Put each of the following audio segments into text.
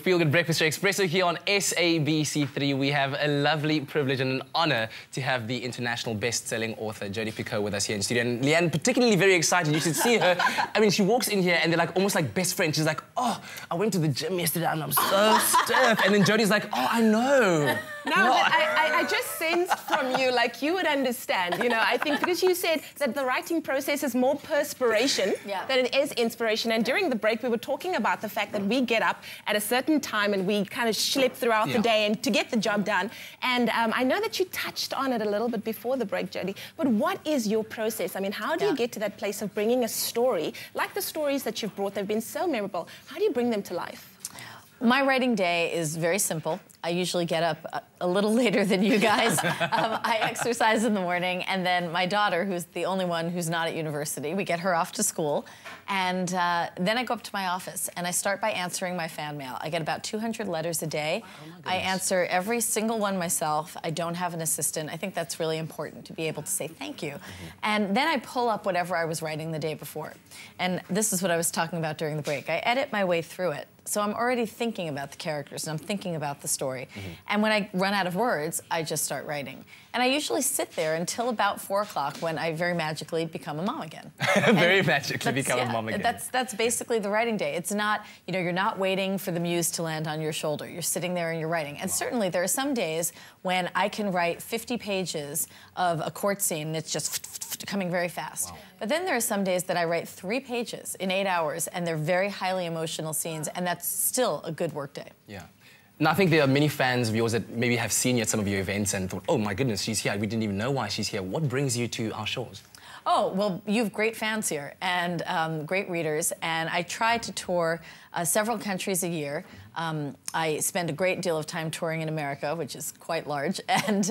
Feel Good Breakfast Show Expresso here on SABC3. We have a lovely privilege and an honour to have the international best-selling author Jodi Picoult with us here in studio. And Leanne, particularly very excited. You should see her. I mean, she walks in here and they're like almost like best friends. She's like, oh, I went to the gym yesterday and I'm so stiff. And then Jodi's like, oh, I know. No, I just sensed from you, like, you would understand, you know, I think because you said that the writing process is more perspiration than it is inspiration. And during the break, we were talking about the fact that we get up at a certain time and we kind of schlep throughout the day and to get the job done. And I know that you touched on it a little bit before the break, Jodi, but what is your process? I mean, how do you get to that place of bringing a story, like the stories that you've brought, they've been so memorable, how do you bring them to life? My writing day is very simple. I usually get up a little later than you guys. I exercise in the morning, and then my daughter, who's the only one who's not at university, we get her off to school, and then I go up to my office, and I start by answering my fan mail. I get about 200 letters a day. I answer every single one myself. I don't have an assistant. I think that's really important, to be able to say thank you. And then I pull up whatever I was writing the day before. And this is what I was talking about during the break. I edit my way through it. So I'm already thinking about the characters, and I'm thinking about the story. And when I run out of words, I just start writing. And I usually sit there until about 4 o'clock when I very magically become a mom again. Very magically become a mom again. That's basically the writing day. It's not, you know, you're not waiting for the muse to land on your shoulder. You're sitting there and you're writing. And certainly there are some days when I can write 50 pages of a court scene and it's just coming very fast. But then there are some days that I write 3 pages in 8 hours and they're very highly emotional scenes, and that's still a good work day. Yeah. Now, I think there are many fans of yours that maybe have seen you at some of your events and thought, oh my goodness, she's here. We didn't even know why she's here. What brings you to our shows? Oh, well, you have great fans here and great readers, and I try to tour several countries a year. I spend a great deal of time touring in America, which is quite large, and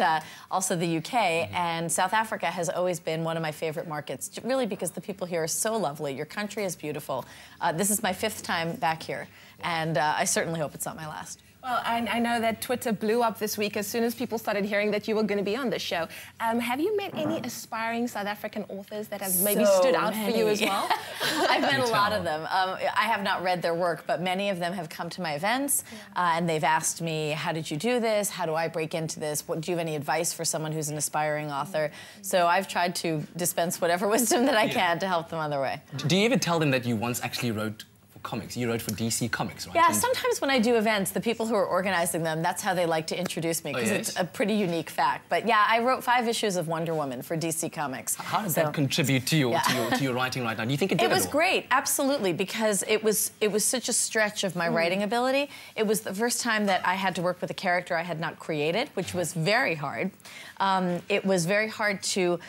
also the UK, and South Africa has always been one of my favorite markets, really because the people here are so lovely. Your country is beautiful. This is my 5th time back here, and I certainly hope it's not my last. Well, I know that Twitter blew up this week as soon as people started hearing that you were going to be on the show. Have you met any aspiring South African authors that have maybe stood out for you as well? I've met a lot of them. I have not read their work, but many of them have come to my events and they've asked me, how did you do this? How do I break into this? Do you have any advice for someone who's an aspiring author? So I've tried to dispense whatever wisdom that I can to help them on their way. Do you ever tell them that you once actually wrote comics? You wrote for DC Comics, right? Yeah, sometimes when I do events, the people who are organizing them, that's how they like to introduce me, because it's a pretty unique fact. But yeah, I wrote 5 issues of Wonder Woman for DC Comics. How does that contribute to your writing right now? Do you think it did? It was great, absolutely, because it was such a stretch of my writing ability. It was the first time that I had to work with a character I had not created, which was very hard. It was very hard to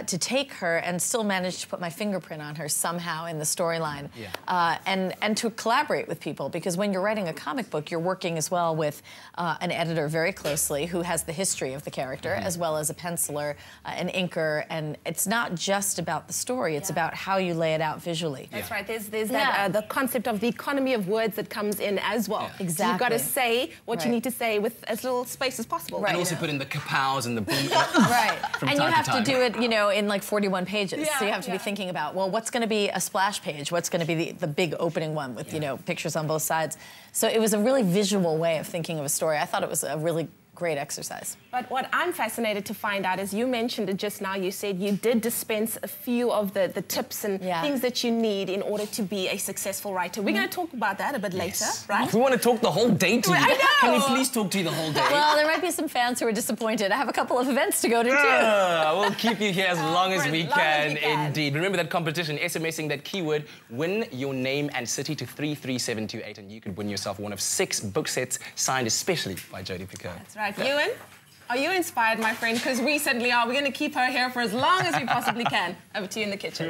take her and still manage to put my fingerprint on her somehow in the storyline, and to collaborate with people, because when you're writing a comic book, you're working as well with an editor very closely who has the history of the character, as well as a penciler, an inker, and it's not just about the story, it's about how you lay it out visually. That's right, there's that, the concept of the economy of words that comes in as well. Exactly. So you've got to say what you need to say with as little space as possible. And also put in the kapows and the boom. And you have to do it, you know, in like 41 pages. So you have to be thinking about, well, what's going to be a splash page? What's going to be the big opening one with, you know, pictures on both sides? So it was a really visual way of thinking of a story. I thought it was a really great exercise. But what I'm fascinated to find out is, you mentioned it just now, you said you did dispense a few of the tips and things that you need in order to be a successful writer. We're going to talk about that a bit later, right? We want to talk the whole day to you. I know! Can we please talk to you the whole day? Well, there might be some fans who are disappointed. I have a couple of events to go to, too. We'll keep you here as long as we can, indeed. Remember that competition, SMSing that keyword, win your name and city to 33728, and you could win yourself one of 6 book sets signed especially by Jodi Picoult. That's right. Ewan, are you inspired, my friend? Because we certainly are. We're going to keep her here for as long as we possibly can. Over to you in the kitchen.